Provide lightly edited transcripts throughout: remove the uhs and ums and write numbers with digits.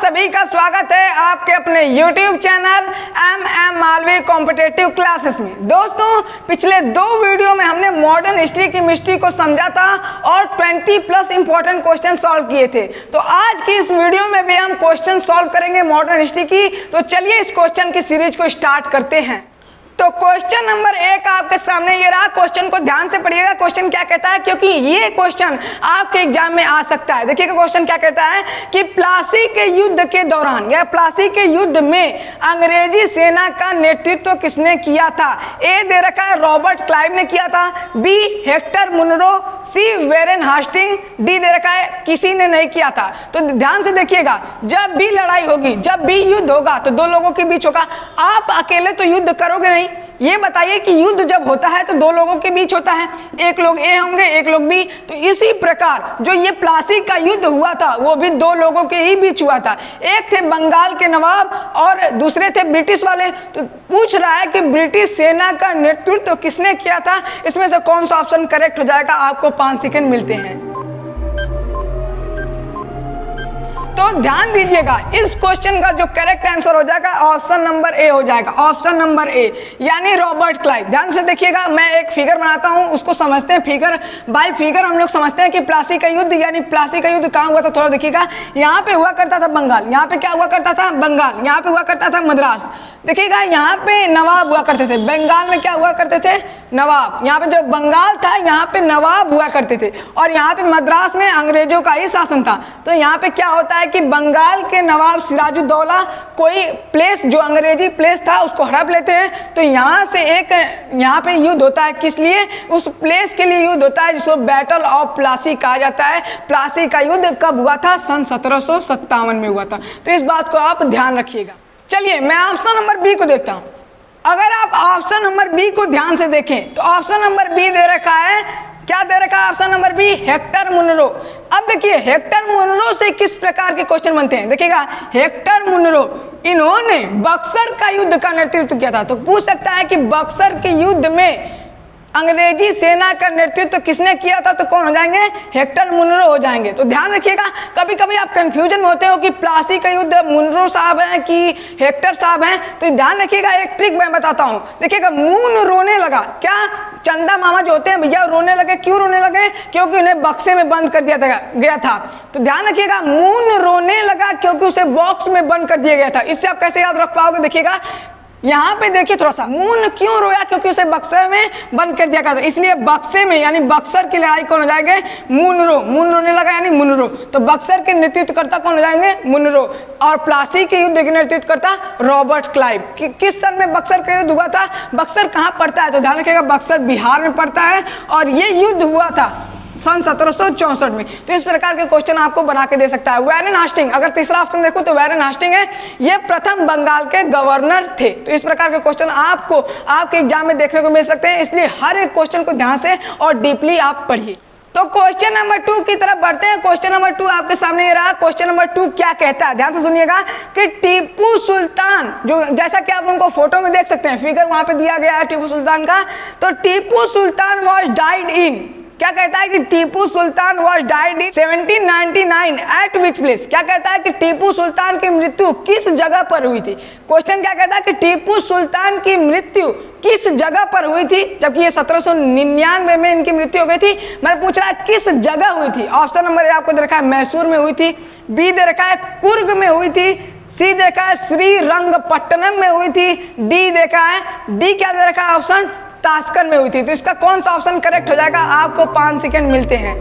सभी का स्वागत है आपके अपने YouTube channel MM Malvi competitive classes में। दोस्तों, पिछले 2 वीडियो में हमने मॉडर्न हिस्ट्री की मिस्ट्री को समझा था और 20+ इंपॉर्टेंट क्वेश्चन सॉल्व किए थे। तो आज की इस वीडियो में भी हम क्वेश्चन सॉल्व करेंगे मॉडर्न हिस्ट्री की। तो चलिए इस क्वेश्चन की सीरीज को स्टार्ट करते हैं। तो क्वेश्चन नंबर 1 आपके सामने ये रहा। क्वेश्चन को ध्यान से पढ़िएगा। क्वेश्चन क्या कहता है, क्योंकि ये क्वेश्चन आपके एग्जाम में आ सकता है। देखिएगा क्वेश्चन क्या कहता है कि प्लासी के युद्ध के दौरान या प्लासी के युद्ध में अंग्रेजी सेना का नेतृत्व किसने किया था। ए दे रखा है रॉबर्ट क्लाइव ने किया था, बी हेक्टर मुनरो, सी वेरेन हास्टिंग, डी दे रखा है किसी ने नहीं किया था। तो ध्यान से देखिएगा, जब भी लड़ाई होगी, जब भी युद्ध होगा तो 2 लोगों के बीच होगा। आप अकेले तो युद्ध करोगे नहीं। ये बताइए कि युद्ध जब होता है तो 2 लोगों के बीच होता है, एक लोग ए होंगे, एक लोग बी। तो इसी प्रकार जो ये प्लासी का युद्ध हुआ था वो भी 2 लोगों के ही बीच हुआ था। एक थे बंगाल के नवाब और दूसरे थे ब्रिटिश वाले। तो पूछ रहा है कि ब्रिटिश सेना का नेतृत्व किसने किया था। इसमें से कौन सा ऑप्शन करेक्ट हो जाएगा। आपको 5 सेकंड मिलते हैं। तो ध्यान दीजिएगा, इस क्वेश्चन का जो करेक्ट आंसर हो जाएगा ऑप्शन नंबर ए हो जाएगा। ऑप्शन नंबर ए यानी रॉबर्ट क्लाइव। ध्यान से देखिएगा, मैं एक फिगर बनाता हूं, उसको समझते हैं। फिगर बाय फिगर हम लोग समझते हैं कि प्लासी का युद्ध यानी प्लासी का युद्ध कहाँ हुआ था। थोड़ा देखिएगा, यहाँ पे हुआ करता था बंगाल। यहाँ पे क्या हुआ करता था, बंगाल। यहाँ पे हुआ करता था मद्रास। देखिएगा, यहाँ पे नवाब हुआ करते थे। बंगाल में क्या हुआ करते थे, नवाब। यहाँ पे जो बंगाल था यहाँ पे नवाब हुआ करते थे और यहाँ पे मद्रास में अंग्रेजों का ही शासन था। तो यहाँ पे क्या होता है कि बंगाल के नवाब सिराजुद्दौला कोई प्लेस जो अंग्रेजी प्लेस था उसको हड़प लेते हैं। तो यहाँ से एक यहाँ पे युद्ध होता है। किस लिए, उस प्लेस के लिए युद्ध होता है जिसको बैटल ऑफ प्लासी कहा जाता है। प्लासी का युद्ध कब हुआ था, सन 1757 में हुआ था। तो इस बात को आप ध्यान रखिएगा। चलिए मैं ऑप्शन नंबर बी को देखता हूं। अगर आप ऑप्शन नंबर बी को ध्यान से देखें तो ऑप्शन नंबर बी दे रखा है, क्या दे रखा है option number B, Hector Munro. अब देखिए हेक्टर मुनरो से किस प्रकार के क्वेश्चन बनते हैं। देखिएगा, हेक्टर मुनरो इन्होंने बक्सर का युद्ध का नेतृत्व किया था। तो पूछ सकता है कि बक्सर के युद्ध में अंग्रेजी सेना का नेतृत्व किसने किया था। तो कौन हो जाएंगे, हेक्टर मुनरो हो जाएंगे। तो ध्यान रखिएगा, कभी कभी आप कंफ्यूजन में होते हो कि प्लासी का युद्ध मुनरो साहब हैं कि हेक्टर साहब हैं। तो ध्यान रखिएगा, एक ट्रिक मैं बताता हूं। देखिएगा, मून रोने लगा। क्या चंदा मामा जो होते हैं भैया रोने लगे। क्यों रोने लगे, क्योंकि उन्हें बक्से में बंद कर दिया गया था। तो ध्यान रखिएगा, मून रोने लगा क्योंकि उसे बॉक्स में बंद कर दिया गया था। इससे आप कैसे याद रख पाओगे। देखिएगा यहाँ पे देखिए थोड़ा सा, मून क्यों रोया, क्योंकि उसे बक्से में बंद कर दिया गया था। इसलिए बक्से में यानी बक्सर की लड़ाई कौन हो जाएंगे, मुनरो। मून रोने लगा यानी मुनरो। तो बक्सर के नेतृत्वकर्ता कौन हो जाएंगे, मुनरो। और प्लासी के युद्ध के नेतृत्वकर्ता रॉबर्ट क्लाइव। किस सन में बक्सर का युद्ध हुआ था, बक्सर कहाँ पड़ता है। तो ध्यान रखिएगा, बक्सर बिहार में पड़ता है और ये युद्ध हुआ था सन 1764 में। तो इस प्रकार के क्वेश्चन आपको बना के दे सकता है। वेरेन हास्टिंग, अगर तीसरा ऑप्शन देखो तो वेरेन हास्टिंग है, ये प्रथम बंगाल के गवर्नर थे। तो इस प्रकार के क्वेश्चन आपको आपके एग्जाम में देखने को मिल सकते हैं। इसलिए हर एक क्वेश्चन को ध्यान से और डीपली आप पढ़िए। तो क्वेश्चन नंबर 2 की तरफ बढ़ते हैं। क्वेश्चन नंबर 2 आपके सामने ये रहा। क्वेश्चन नंबर 2 क्या कहता है, ध्यान से सुनिएगा कि टीपू सुल्तान, जो जैसा कि आप उनको फोटो में देख सकते हैं, फिगर वहां पे दिया गया है टीपू सुल्तान का। तो Tipu Sultan was died in, क्या कहता है कि Tipu Sultan was died in 1799 at which place. क्या कहता है कि टीपू सुल्तान की मृत्यु किस जगह पर हुई थी। क्वेश्चन क्या कहता है कि टीपू सुल्तान की मृत्यु किस जगह पर हुई थी, जबकि ये 1799 में इनकी मृत्यु हो गई थी। मैं पूछ रहा है किस जगह हुई थी। ऑप्शन नंबर ए आपको दे रखा है मैसूर में हुई थी, बी दे रखा है कुर्ग में हुई थी, सी देखा है श्रीरंगपट्टनम में हुई थी, डी देखा है डी क्या दे रखा है ऑप्शन तास्कर में हुई थी। तो इसका कौन सा ऑप्शन करेक्ट हो जाएगा। आपको 5 सेकंड मिलते हैं।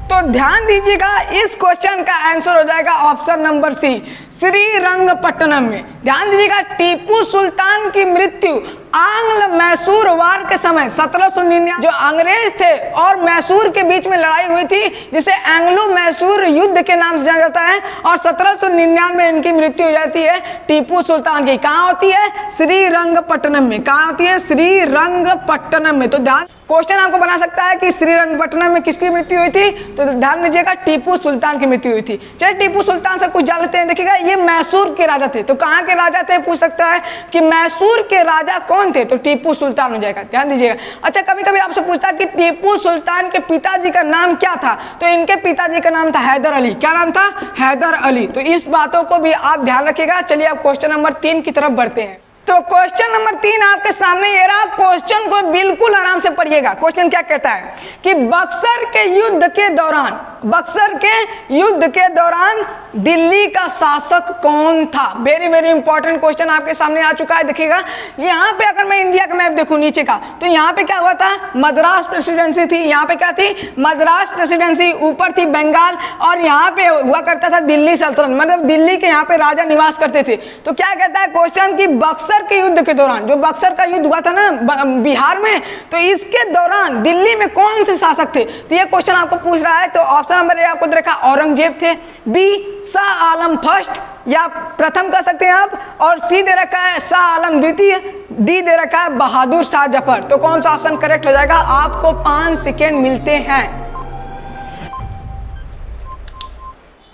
तो ध्यान दीजिएगा, इस क्वेश्चन का आंसर हो जाएगा ऑप्शन नंबर सी, श्रीरंगपट्टनम में। ध्यान दीजिएगा, टीपू सुल्तान की मृत्यु आंग्ल मैसूर वार के समय 1799 जो अंग्रेज थे और मैसूर के बीच में लड़ाई हुई थी, जिसे एंग्लो मैसूर युद्ध के नाम से जाना जाता है। और 1799 में इनकी मृत्यु हो जाती है टीपू सुल्तान की। कहाँ होती है, श्रीरंगपट्टनम में। कहाँ होती है, श्रीरंगपट्टनम में। तो ध्यान, क्वेश्चन आपको बना सकता है कि श्रीरंगपट्टनम में किसकी मृत्यु हुई थी। तो ध्यान दीजिएगा, टीपू सुल्तान की मृत्यु हुई थी। चलिए टीपू सुल्तान से कुछ जान लेते हैं। देखिएगा, ये मैसूर के राजा थे। तो कहाँ के राजा थे, पूछ सकता है कि मैसूर के राजा कौन कौन थे? तो टीपू सुल्तान हो जाएगा, ध्यान दीजिएगा। अच्छा, कभी कभी आपसे पूछता है कि टीपू सुल्तान के पिताजी का नाम क्या था, तो इनके पिताजी का नाम था हैदर अली। क्या नाम था? हैदर अली। तो इस बातों को भी आप ध्यान रखिएगा। चलिए अब क्वेश्चन नंबर 3 की तरफ बढ़ते हैं। तो क्वेश्चन नंबर 3 आपके सामने ये रहा। क्वेश्चन को बिल्कुल आराम से पढ़िएगा। क्वेश्चन क्या कहता है कि बक्सर के युद्ध के दौरान, बक्सर के युद्ध के दौरान दिल्ली का शासक कौन था? वेरी वेरी इंपॉर्टेंट क्वेश्चन आपके सामने आ चुका है। देखिएगा, यहाँ पे अगर मैं इंडिया का मैप देखूं नीचे का, तो यहाँ पे क्या हुआ था? मद्रास प्रेसिडेंसी थी। यहाँ पे क्या थी? मद्रास प्रेसिडेंसी। ऊपर थी बंगाल, और यहाँ पे हुआ करता था दिल्ली सल्तनत, मतलब दिल्ली के यहाँ पे राजा निवास करते थे। तो क्या कहता है क्वेश्चन की बक्सर के युद्ध के दौरान, जो बक्सर का युद्ध हुआ था ना बिहार में, तो इसके दौरान दिल्ली में कौन से शासक थे? तो ये क्वेश्चन आपको पूछ रहा है। तो ऑप्शन नंबर ए आपको देखा औरंगजेब थे, बी शाह आलम फर्स्ट या प्रथम कह सकते हैं आप, और सी दे रखा है शाह आलम द्वितीय, डी दे रखा है बहादुर शाह जफर। तो कौन सा ऑप्शन करेक्ट हो जाएगा? आपको 5 सेकेंड मिलते हैं।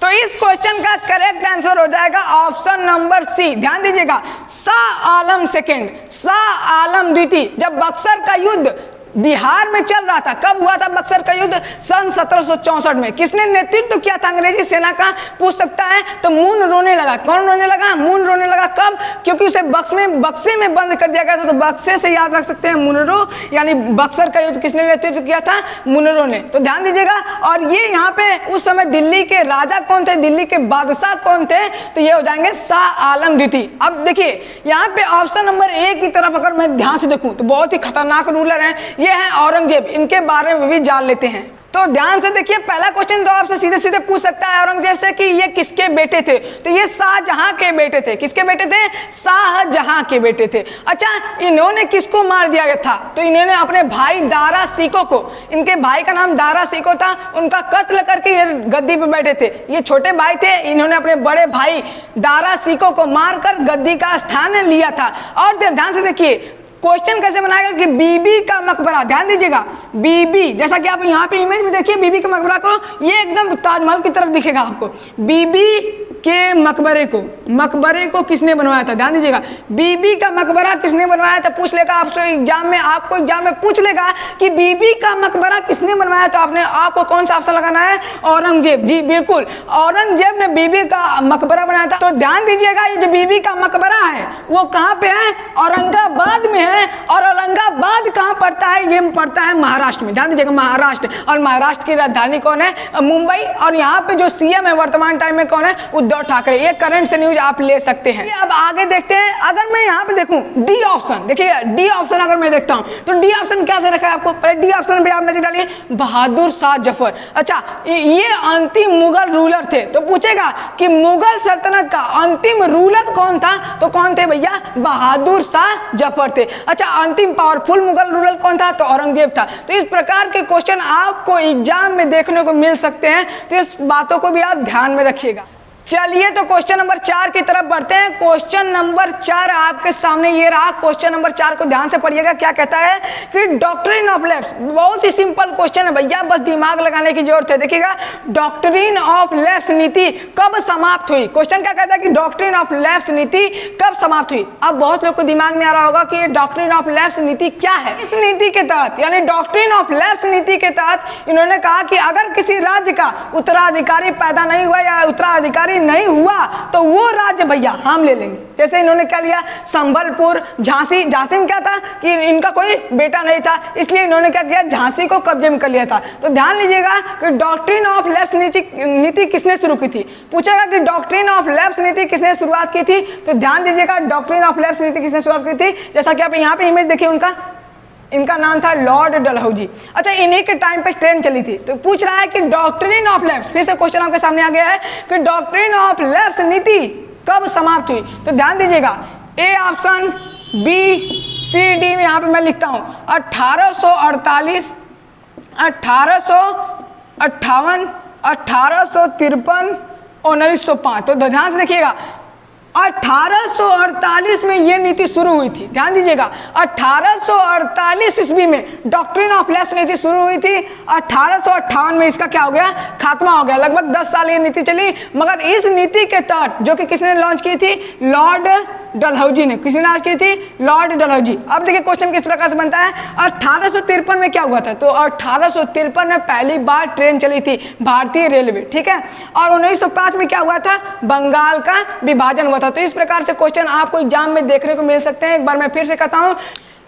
तो इस क्वेश्चन का करेक्ट आंसर हो जाएगा ऑप्शन नंबर सी। ध्यान दीजिएगा, शाह आलम सेकेंड, शाह आलम द्वितीय। जब बक्सर का युद्ध बिहार में चल रहा था, कब हुआ था बक्सर का युद्ध? सन 1764 में। किसने नेतृत्व किया था अंग्रेजी सेना का? पूछ सकता है। तो मून रोने लगा। कौन रोने लगा? मून रोने लगा। कब? क्योंकि उसे बक्से में बंद कर दिया गया था। तो बक्से से याद रख सकते हैं मुनरो, यानी बक्सर का युद्ध किसने नेतृत्व किया था? मुनरो ने। तो ध्यान दीजिएगा। और ये यहाँ पे उस समय दिल्ली के राजा कौन थे? दिल्ली के बादशाह कौन थे? तो ये हो जाएंगे शाह आलम द्वितीय। अब देखिए, यहाँ पे ऑप्शन नंबर ए की तरफ अगर मैं ध्यान से देखूं तो बहुत ही खतरनाक रूलर है, ये है औरंगजेब। इनके बारे में भी जान लेते हैं। तो ध्यान से देखिए, पहला क्वेश्चन तो आपसे सीधे सीधे पूछ सकता है औरंगजेब से कि ये किसके बेटे थे? तो ये शाहजहां के बेटे थे। किसके बेटे थे? शाहजहां के बेटे थे। अच्छा, इन्होंने किसको मार दिया गया था? तो इन्होंने अपने भाई दारा सिकों को, इनके भाई का नाम दारा सिकों था, उनका कत्ल करके ये गद्दी पे बैठे थे। ये छोटे भाई थे, इन्होंने अपने बड़े भाई दारा सिकों को मारकर गद्दी का स्थान लिया था। और ध्यान से देखिए क्वेश्चन कैसे बनाएगा कि बीबी का मकबरा। ध्यान दीजिएगा, बीबी, जैसा कि आप यहाँ पे इमेज में देखिए बीबी के मकबरा को, ये एकदम ताजमहल की तरफ दिखेगा आपको। बीबी के मकबरे को किसने बनवाया था? ध्यान दीजिएगा, बीबी का मकबरा किसने बनवाया था? पूछ लेगा आपसे एग्जाम में, आपको एग्जाम में पूछ लेगा कि बीबी का मकबरा किसने बनवाया, तो आपको कौन सा ऑप्शन लगाना है? औरंगजेब। जी बिल्कुल, औरंगजेब ने बीबी का मकबरा बनाया था। तो ध्यान दीजिएगा, ये जो बीबी का मकबरा है वो कहाँ पे है? औरंगाबाद में है। और औरंगाबाद कहाँ पड़ता है? ये पड़ता है महाराष्ट्र में। ध्यान दीजिएगा, महाराष्ट्र। और महाराष्ट्र की राजधानी कौन है? मुंबई। और यहाँ पे जो सीएम है वर्तमान टाइम में कौन है? उद्धव ठाकरे। ये करंट से न्यूज आप ले सकते हैं। अब आगे देखते हैं। अगर मैं यहाँ पे देखूं डी ऑप्शन, देखिए डी ऑप्शन अगर मैं देखता हूँ तो डी ऑप्शन क्या दे रखा है आपको? पहले डी ऑप्शन पे आप नजर डालिए, बहादुर शाह जफर। अच्छा, ये अंतिम मुगल रूलर थे। तो पूछेगा कि मुगल सल्तनत का अंतिम रूलर कौन था? तो कौन थे भैया? बहादुर शाह जफर थे। अच्छा, अंतिम पावरफुल मुगल रूलर कौन था? तो औरंगजेब था। तो इस प्रकार के क्वेश्चन आपको एग्जाम में देखने को मिल सकते हैं। तो इस बातों को भी आप ध्यान में रखिएगा। चलिए तो क्वेश्चन नंबर 4 की तरफ बढ़ते हैं। क्वेश्चन नंबर 4 आपके सामने ये रहा। क्वेश्चन नंबर 4 को ध्यान से पढ़िएगा। क्या कहता है कि डॉक्ट्रिन ऑफ लैप्स, बहुत ही सिंपल क्वेश्चन है भैया, बस दिमाग लगाने की जरूरत है। देखिएगा, डॉक्ट्रिन ऑफ लैप्स नीति कब समाप्त हुई? क्वेश्चन क्या कहता है कि डॉक्ट्रिन ऑफ लैप्स नीति कब समाप्त हुई? अब बहुत लोग को दिमाग में आ रहा होगा कि डॉक्ट्रिन ऑफ लैप्स नीति क्या है। इस नीति के तहत, यानी डॉक्ट्रिन ऑफ लैप्स नीति के तहत इन्होंने कहा कि अगर किसी राज्य का उत्तराधिकारी पैदा नहीं हुआ या उत्तराधिकारी नहीं हुआ तो वो राज्य भैया हम ले लेंगे। जैसे इन्होंने क्या लिया? संबलपुर, झांसी। झांसी में क्या था कि इनका कोई बेटा नहीं था, इसलिए इन्होंने क्या किया? झांसी को कब्जे में कर लिया था। तो ध्यान लीजिएगा कि डॉक्ट्रिन ऑफ लैप्स नीति किसने शुरू की थी? पूछेगा कि डॉक्ट्रिन ऑफ लैप्स नीति किसने शुरुआत की थी? तो ध्यान दीजिएगा, डॉक्ट्रिन ऑफ लैप्स नीति किसने शुरुआत की थी? जैसा कि आप यहाँ पे इमेज देखिए, इनका नाम था लॉर्ड डलहौजी। अच्छा, इन्हीं के टाइम पे ट्रेन चली थी। तो पूछ रहा है कि डॉक्ट्रिन ऑफ लैप्स, फिर से क्वेश्चन आपके सामने आ गया है कि डॉक्ट्रिन ऑफ लैप्स नीति कब समाप्त हुई? तो ध्यान दीजिएगा, A option, B, C, D में यहाँ पे मैं लिखता हूँ 1848, 1858, 1853, 1905। तो ध्यान से देखिएगा, 1848 में ये नीति शुरू हुई थी। ध्यान दीजिएगा, 1848 ईस्वी में डॉक्ट्रिन ऑफ लैप्स नीति शुरू हुई थी। 1858 में इसका क्या हो गया? खात्मा हो गया। लगभग 10 साल ये नीति चली। मगर इस नीति के तहत, जो कि किसने लॉन्च की थी? लॉर्ड डलहौजी ने। किसने आज की थी? लॉर्ड डलहौजी। अब देखिए क्वेश्चन किस प्रकार से बनता है। 1853 में क्या हुआ था? तो 1853 में पहली बार ट्रेन चली थी, भारतीय रेलवे, ठीक है। और 1905 में क्या हुआ था? बंगाल का विभाजन हुआ था। तो इस प्रकार से क्वेश्चन आपको एग्जाम में देखने को मिल सकते हैं। एक बार मैं फिर से कहता हूं,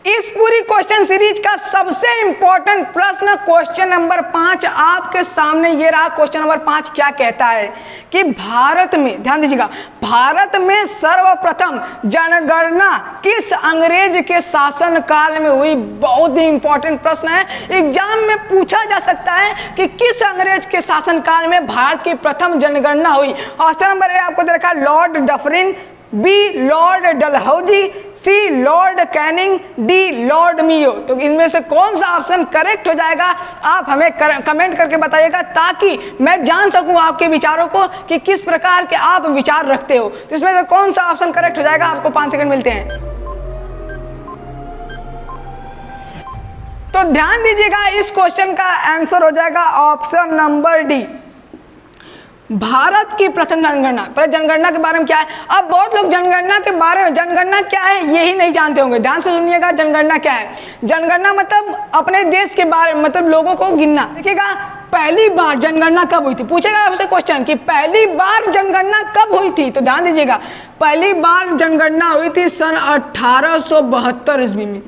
इस पूरी क्वेश्चन सीरीज का सबसे इंपॉर्टेंट प्रश्न क्वेश्चन नंबर 5 आपके सामने ये रहा। क्वेश्चन नंबर 5 क्या कहता है कि भारत में, ध्यान दीजिएगा, भारत में सर्वप्रथम जनगणना किस अंग्रेज के शासन काल में हुई? बहुत ही इंपॉर्टेंट प्रश्न है, एग्जाम में पूछा जा सकता है कि किस अंग्रेज के शासन काल में भारत की प्रथम जनगणना हुई। ऑप्शन नंबर ए आपको दे रखा है Lord Dufferin, B Lord Dalhousie, C Lord Canning, D Lord Mayo. तो इनमें से कौन सा ऑप्शन करेक्ट हो जाएगा आप हमें कमेंट करके बताइएगा, ताकि मैं जान सकूं आपके विचारों को कि किस प्रकार के आप विचार रखते हो। तो इसमें से कौन सा ऑप्शन करेक्ट हो जाएगा? आपको 5 सेकंड मिलते हैं। तो ध्यान दीजिएगा, इस क्वेश्चन का आंसर हो जाएगा ऑप्शन नंबर डी, भारत की प्रथम जनगणना। पर जनगणना के बारे में क्या है? अब बहुत लोग जनगणना के बारे में, जनगणना क्या है यही नहीं जानते होंगे। ध्यान से सुनिएगा, जनगणना क्या है। जनगणना मतलब अपने देश के बारे में, मतलब लोगों को गिनना। देखिएगा, पहली बार जनगणना कब हुई थी? पूछेगा आपसे क्वेश्चन कि पहली बार जनगणना कब हुई थी? तो ध्यान दीजिएगा, पहली बार जनगणना हुई थी सन 1872 ईस्वी में।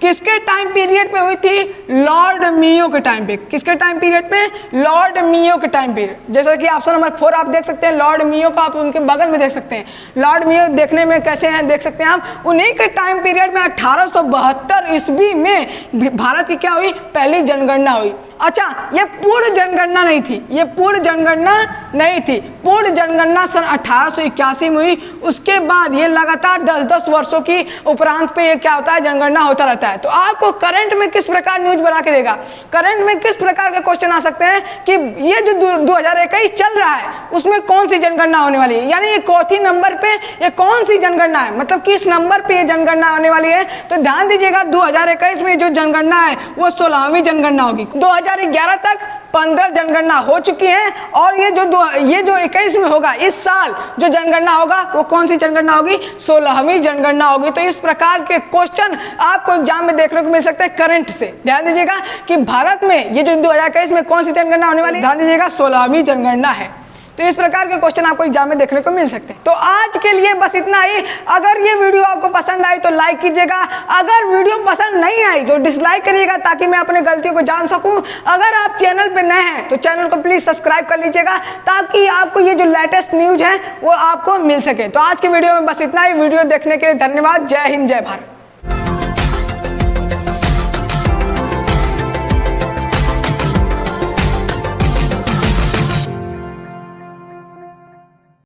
किसके टाइम पीरियड पे हुई थी? लॉर्ड मियो के टाइम पे। किसके टाइम पीरियड पे? लॉर्ड मियो के टाइम पीरियड। जैसा कि ऑप्शन नंबर 4 आप देख सकते हैं, लॉर्ड मियो को आप उनके बगल में देख सकते हैं। लॉर्ड मियो देखने में कैसे हैं देख सकते हैं आप। उन्हीं के टाइम पीरियड में 1872 ईस्वी में भारत की क्या हुई? पहली जनगणना हुई। अच्छा, ये पूर्ण जनगणना नहीं थी, ये पूर्ण जनगणना नहीं थी। पूर्ण जनगणना सन 1881 में हुई। उसके बाद ये लगातार 10-10 वर्षों की उपरांत पे ये क्या होता है? जनगणना होता रहता है। तो आपको करंट में किस प्रकार न्यूज बना के देगा, करंट में किस प्रकार के क्वेश्चन आ सकते हैं कि ये जो 2021 चल रहा है उसमें कौन सी जनगणना होने वाली है, यानी ये चौथी नंबर पे ये कौन सी जनगणना है, मतलब किस नंबर पे ये जनगणना होने वाली है। तो ध्यान दीजिएगा, 2021 में जो जनगणना है वो 16वीं जनगणना होगी। 2011 तक 15 जनगणना हो चुकी है, और ये जो 21 में होगा, इस साल जो जनगणना होगा वो कौन सी जनगणना होगी? 16वीं जनगणना होगी। तो इस प्रकार के क्वेश्चन आपको एग्जाम में देखने को मिल सकते हैं करंट से। ध्यान दीजिएगा कि भारत में ये जो 2021 में कौन सी जनगणना होने वाली है? ध्यान दीजिएगा, 16वीं जनगणना है। तो इस प्रकार के क्वेश्चन आपको एग्जाम में देखने को मिल सकते हैं। तो आज के लिए बस इतना ही। अगर ये वीडियो आपको पसंद आई तो लाइक कीजिएगा, अगर वीडियो पसंद नहीं आई तो डिसलाइक करिएगा, ताकि मैं अपने गलतियों को जान सकूं। अगर आप चैनल पे नए हैं तो चैनल को प्लीज सब्सक्राइब कर लीजिएगा, ताकि आपको ये जो लेटेस्ट न्यूज है वो आपको मिल सके। तो आज की वीडियो में बस इतना ही। वीडियो देखने के लिए धन्यवाद। जय हिंद, जय भारत।